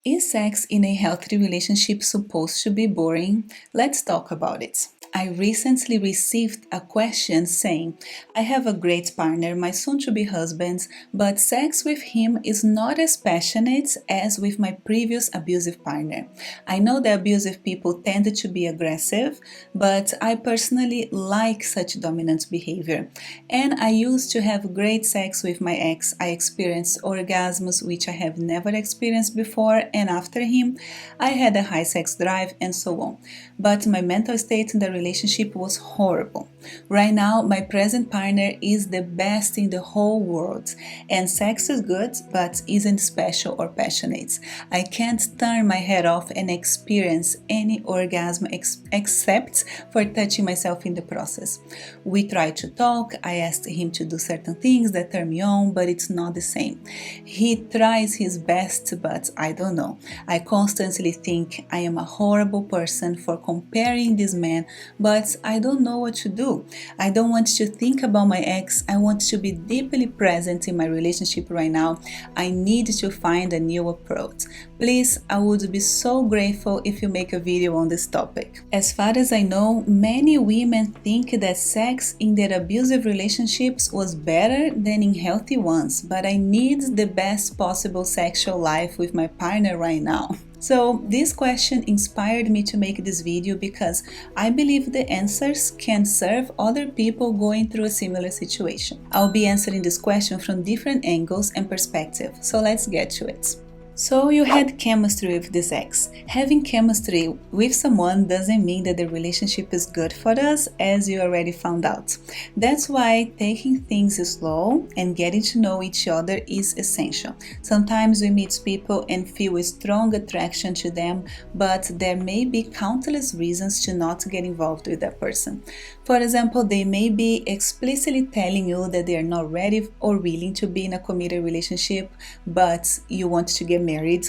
Is sex in a healthy relationship supposed to be boring? Let's talk about it. I recently received a question saying, I have a great partner, my soon to be husband, but sex with him is not as passionate as with my previous abusive partner. I know that abusive people tend to be aggressive, but I personally like such dominant behavior. And I used to have great sex with my ex. I experienced orgasms which I have never experienced before, and after him, I had a high sex drive and so on. But my mental state in the relationship was horrible. Right now, my present partner is the best in the whole world, and sex is good, but isn't special or passionate. I can't turn my head off and experience any orgasm except for touching myself in the process. We tried to talk, I asked him to do certain things that turn me on, but it's not the same. He tries his best, but I don't know. I constantly think I am a horrible person for comparing this man, but I don't know what to do. I don't want to think about my ex. I want to be deeply present in my relationship right now. I need to find a new approach. Please, I would be so grateful if you make a video on this topic. As far as I know, many women think that sex in their abusive relationships was better than in healthy ones, but I need the best possible sexual life with my partner right now. So this question inspired me to make this video because I believe the answers can serve other people going through a similar situation. I'll be answering this question from different angles and perspectives, so let's get to it. So you had chemistry with this ex. Having chemistry with someone doesn't mean that the relationship is good for us, as you already found out. That's why taking things slow and getting to know each other is essential. Sometimes we meet people and feel a strong attraction to them, but there may be countless reasons to not get involved with that person. For example, they may be explicitly telling you that they are not ready or willing to be in a committed relationship, but you want to get married.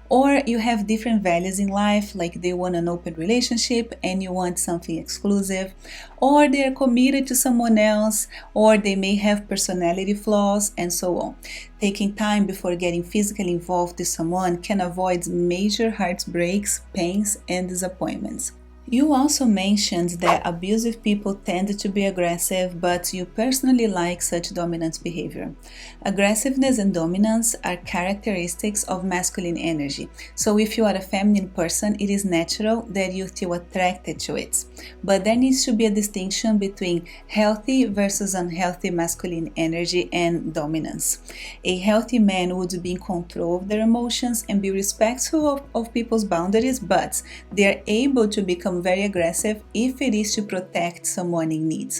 Or you have different values in life, like they want an open relationship and you want something exclusive. Or they are committed to someone else, or they may have personality flaws, and so on. Taking time before getting physically involved with someone can avoid major heartbreaks, pains, and disappointments. You also mentioned that abusive people tend to be aggressive, but you personally like such dominant behavior. Aggressiveness and dominance are characteristics of masculine energy, so if you are a feminine person, it is natural that you feel attracted to it. But there needs to be a distinction between healthy versus unhealthy masculine energy and dominance. A healthy man would be in control of their emotions and be respectful of people's boundaries, but they are able to become very aggressive if it is to protect someone in need.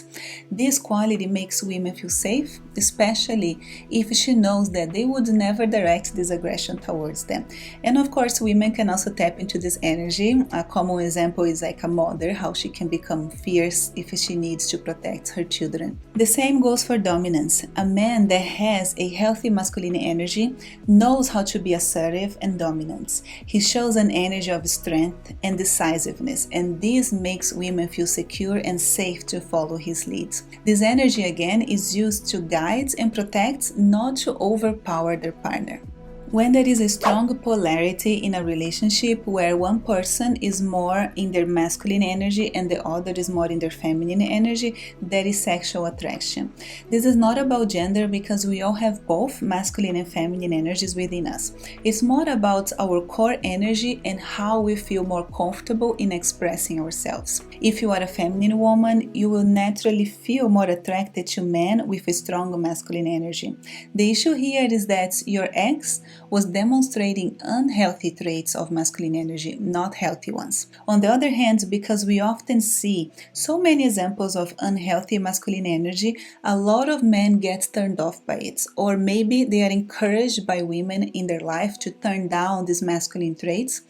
This quality makes women feel safe, especially if she knows that they would never direct this aggression towards them. And of course, women can also tap into this energy. A common example is like a mother, how she can become fierce if she needs to protect her children. The same goes for dominance. A man that has a healthy masculine energy knows how to be assertive and dominant. He shows an energy of strength and decisiveness, and this makes women feel secure and safe to follow his lead. This energy again is used to guide and protect, not to overpower their partner. When there is a strong polarity in a relationship where one person is more in their masculine energy and the other is more in their feminine energy, there is sexual attraction. This is not about gender because we all have both masculine and feminine energies within us. It's more about our core energy and how we feel more comfortable in expressing ourselves. If you are a feminine woman, you will naturally feel more attracted to men with a strong masculine energy. The issue here is that your ex was demonstrating unhealthy traits of masculine energy, not healthy ones. On the other hand, because we often see so many examples of unhealthy masculine energy, a lot of men get turned off by it, or maybe they are encouraged by women in their life to turn down these masculine traits.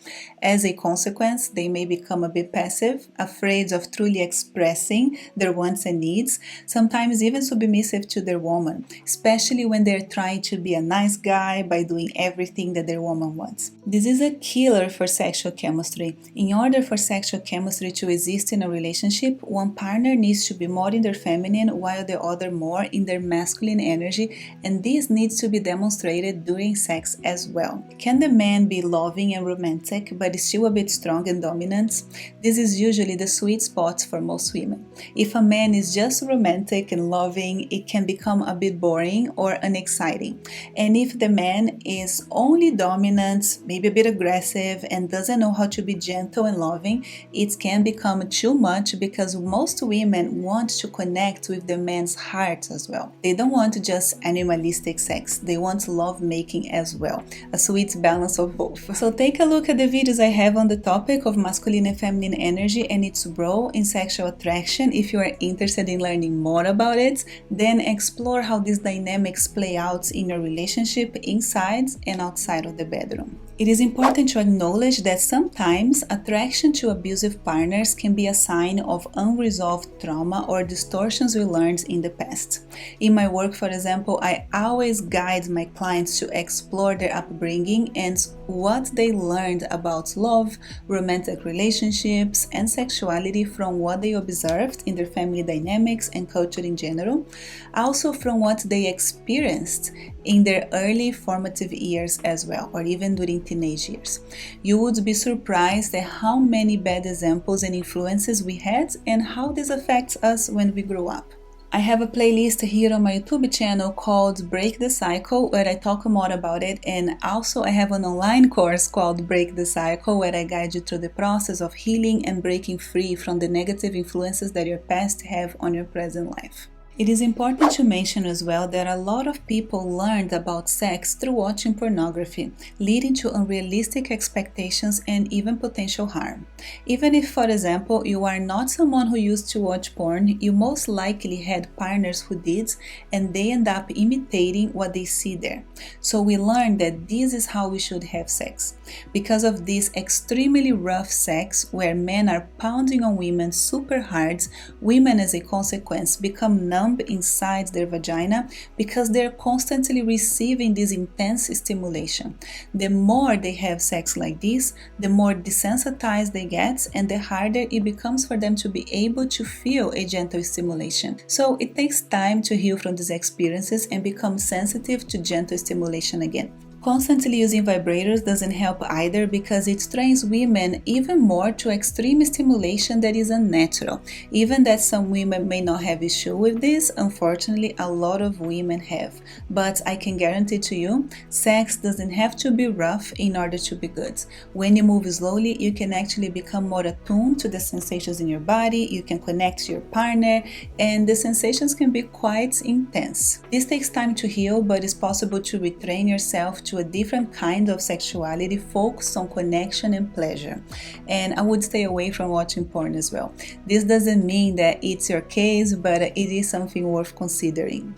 As a consequence, they may become a bit passive, afraid of truly expressing their wants and needs, sometimes even submissive to their woman, especially when they're trying to be a nice guy by doing everything everything that their woman wants. This is a killer for sexual chemistry. In order for sexual chemistry to exist in a relationship, one partner needs to be more in their feminine while the other more in their masculine energy, and this needs to be demonstrated during sex as well. Can the man be loving and romantic but still a bit strong and dominant? This is usually the sweet spot for most women. If a man is just romantic and loving, it can become a bit boring or unexciting. And if the man is only dominant, maybe a bit aggressive, and doesn't know how to be gentle and loving, it can become too much because most women want to connect with the man's heart as well. They don't want just animalistic sex, they want love making as well, a sweet balance of both. So take a look at the videos I have on the topic of masculine and feminine energy and its role in sexual attraction. If you are interested in learning more about it, then explore how these dynamics play out in your relationship inside and outside of the bedroom. It is important to acknowledge that sometimes attraction to abusive partners can be a sign of unresolved trauma or distortions we learned in the past. In my work, for example, I always guide my clients to explore their upbringing and what they learned about love, romantic relationships, and sexuality from what they observed in their family dynamics and culture in general, also from what they experienced in their early formative years as well, or even during teenage years. You would be surprised at how many bad examples and influences we had and how this affects us when we grow up. I have a playlist here on my YouTube channel called Break the Cycle where I talk more about it, and also I have an online course called Break the Cycle where I guide you through the process of healing and breaking free from the negative influences that your past have on your present life. It is important to mention as well that a lot of people learned about sex through watching pornography, leading to unrealistic expectations and even potential harm. Even if, for example, you are not someone who used to watch porn, you most likely had partners who did, and they end up imitating what they see there. So we learned that this is how we should have sex. Because of this extremely rough sex, where men are pounding on women super hard, women as a consequence become numb inside their vagina because they're constantly receiving this intense stimulation. The more they have sex like this, the more desensitized they get and the harder it becomes for them to be able to feel a gentle stimulation. So it takes time to heal from these experiences and become sensitive to gentle stimulation again. Constantly using vibrators doesn't help either because it trains women even more to extreme stimulation that is unnatural. Even that some women may not have issue with this, unfortunately a lot of women have. But I can guarantee to you, sex doesn't have to be rough in order to be good. When you move slowly, you can actually become more attuned to the sensations in your body, you can connect to your partner, and the sensations can be quite intense. This takes time to heal, but it's possible to retrain yourself to a different kind of sexuality focused on connection and pleasure. And I would stay away from watching porn as well. This doesn't mean that it's your case, but it is something worth considering.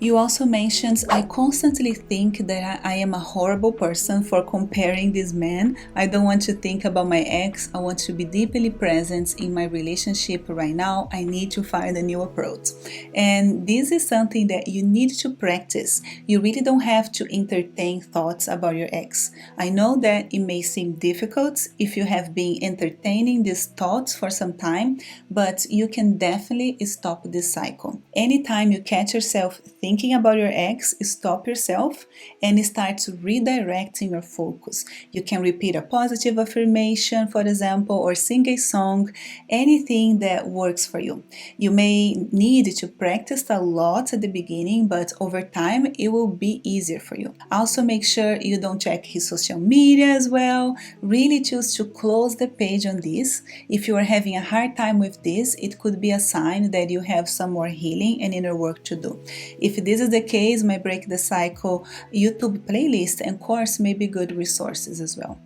You also mentioned, I constantly think that I am a horrible person for comparing this man. I don't want to think about my ex. I want to be deeply present in my relationship right now. I need to find a new approach. And this is something that you need to practice. You really don't have to entertain thoughts about your ex. I know that it may seem difficult if you have been entertaining these thoughts for some time, but you can definitely stop this cycle. Anytime you catch yourself thinking about your ex, stop yourself and start redirecting your focus. You can repeat a positive affirmation, for example, or sing a song, anything that works for you. You may need to practice a lot at the beginning, but over time it will be easier for you. Also make sure you don't check his social media as well. Really choose to close the page on this. If you are having a hard time with this, it could be a sign that you have some more healing and inner work to do. If this is the case, my Break the Cycle YouTube playlist and course may be good resources as well.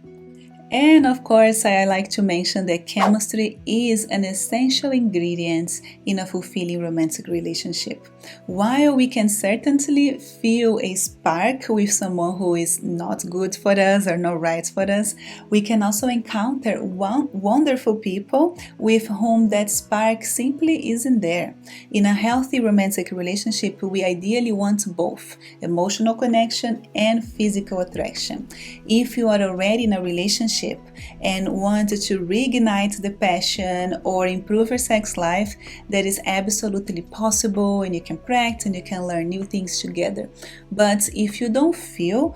And of course, I like to mention that chemistry is an essential ingredient in a fulfilling romantic relationship. While we can certainly feel a spark with someone who is not good for us or not right for us, we can also encounter wonderful people with whom that spark simply isn't there. In a healthy romantic relationship, we ideally want both emotional connection and physical attraction. If you are already in a relationship and want to reignite the passion or improve your sex life, that is absolutely possible, and you can practice and you can learn new things together. But if you don't feel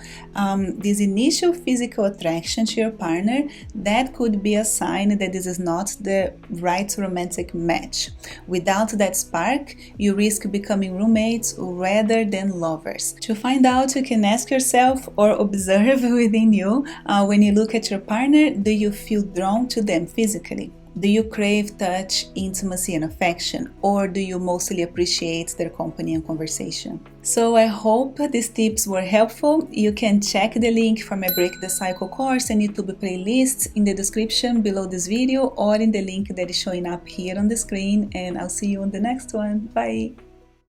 this initial physical attraction to your partner, that could be a sign that this is not the right romantic match. Without that spark, you risk becoming roommates rather than lovers. To find out, you can ask yourself or observe within you when you look at your partner, do you feel drawn to them physically? Do you crave touch, intimacy, and affection, or do you mostly appreciate their company and conversation? So I hope these tips were helpful. You can check the link for my Break the Cycle course and YouTube playlist in the description below this video or in the link that is showing up here on the screen, and I'll see you on the next one. Bye!